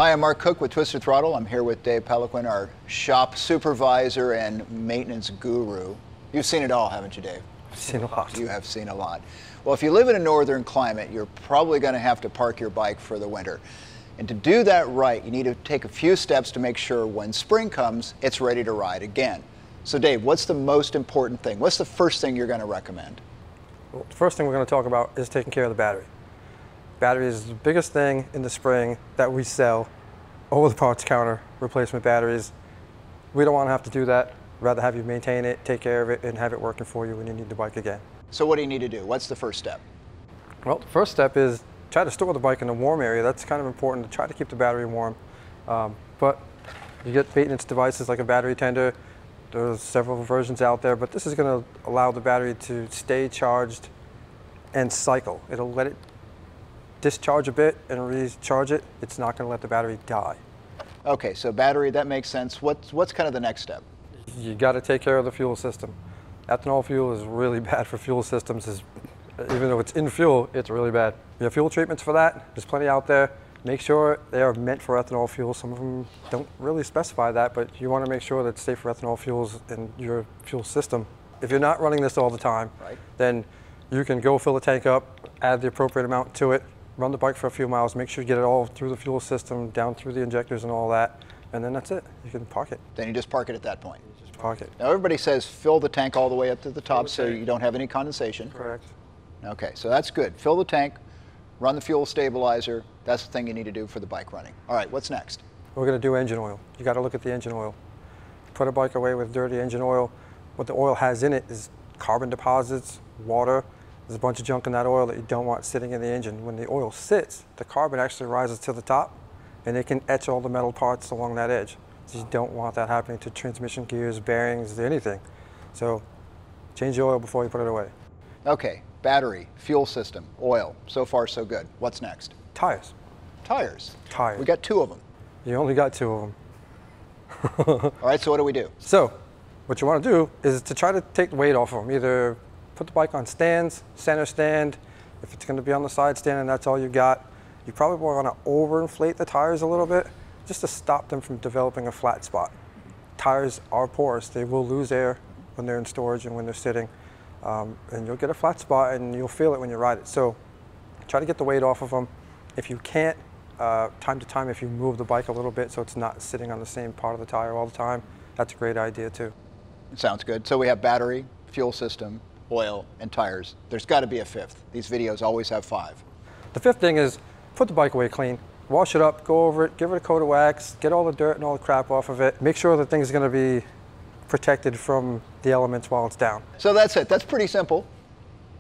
Hi, I'm Mark Cook with Twisted Throttle. I'm here with Dave Peliquin, our shop supervisor and maintenance guru. You've seen it all, haven't you, Dave? I've seen a lot. You have seen a lot. Well, if you live in a northern climate, you're probably going to have to park your bike for the winter. And to do that right, you need to take a few steps to make sure when spring comes, it's ready to ride again. So Dave, what's the most important thing? What's the first thing you're going to recommend? Well, the first thing we're going to talk about is taking care of the battery. Battery is the biggest thing in the spring that we sell over the parts counter, replacement batteries. We don't want to have to do that. We'd rather have you maintain it, take care of it, and have it working for you when you need the bike again. So what do you need to do? What's the first step? Well, the first step is try to store the bike in a warm area. That's kind of important to try to keep the battery warm. But you get maintenance devices like a battery tender. There's several versions out there, but this is going to allow the battery to stay charged and cycle. It'll let it discharge a bit and recharge it. It's not going to let the battery die. Okay, so battery, that makes sense. What's kind of the next step? You got to take care of the fuel system. Ethanol fuel is really bad for fuel systems. Even though it's in fuel, it's really bad. You have fuel treatments for that. There's plenty out there. Make sure they are meant for ethanol fuel. Some of them don't really specify that, but you want to make sure that it's safe for ethanol fuels in your fuel system. If you're not running this all the time, then you can go fill the tank up, add the appropriate amount to it, run the bike for a few miles, make sure you get it all through the fuel system, down through the injectors and all that, and then that's it. You can park it. Then you just park it at that point. You just park it. Now everybody says fill the tank all the way up to the top so you don't have any condensation. Correct. Okay, so that's good. Fill the tank, run the fuel stabilizer. That's the thing you need to do for the bike running. All right, what's next? We're going to do engine oil. You got to look at the engine oil. Put a bike away with dirty engine oil. What the oil has in it is carbon deposits, water. There's a bunch of junk in that oil that you don't want sitting in the engine. When the oil sits, the carbon actually rises to the top and it can etch all the metal parts along that edge. So you don't want that happening to transmission gears, bearings, anything. So change the oil before you put it away. Okay, battery, fuel system, oil. So far, so good. What's next? Tires. Tires. Tires. We got 2 of them. You only got 2 of them. All right, so what do we do? So what you want to do is to try to take the weight off of them. Either put the bike on stands, center stand. If it's going to be on the side stand and that's all you got, you probably want to overinflate the tires a little bit just to stop them from developing a flat spot. Tires are porous. They will lose air when they're in storage and when they're sitting. And you'll get a flat spot and you'll feel it when you ride it. So try to get the weight off of them. If you can't, time to time, if you move the bike a little bit so it's not sitting on the same part of the tire all the time, that's a great idea too. Sounds good. So we have battery, fuel system, oil, and tires. There's got to be a 5th. These videos always have 5. The 5th thing is put the bike away clean. Wash it up, go over it, give it a coat of wax, get all the dirt and all the crap off of it. Make sure the thing's going to be protected from the elements while it's down. So that's it. That's pretty simple.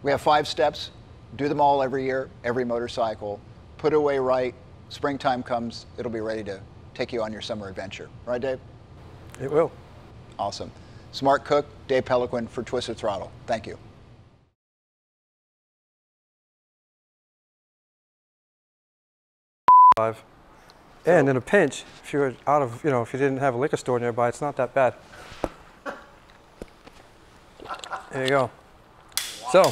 We have 5 steps. Do them all every year, every motorcycle. Put it away right. Springtime comes, it'll be ready to take you on your summer adventure. Right, Dave? It will. Awesome. Mark Cook, Dave Peliquin for Twisted Throttle. Thank you. And in a pinch, if you're out of, if you didn't have a liquor store nearby, it's not that bad. There you go. So.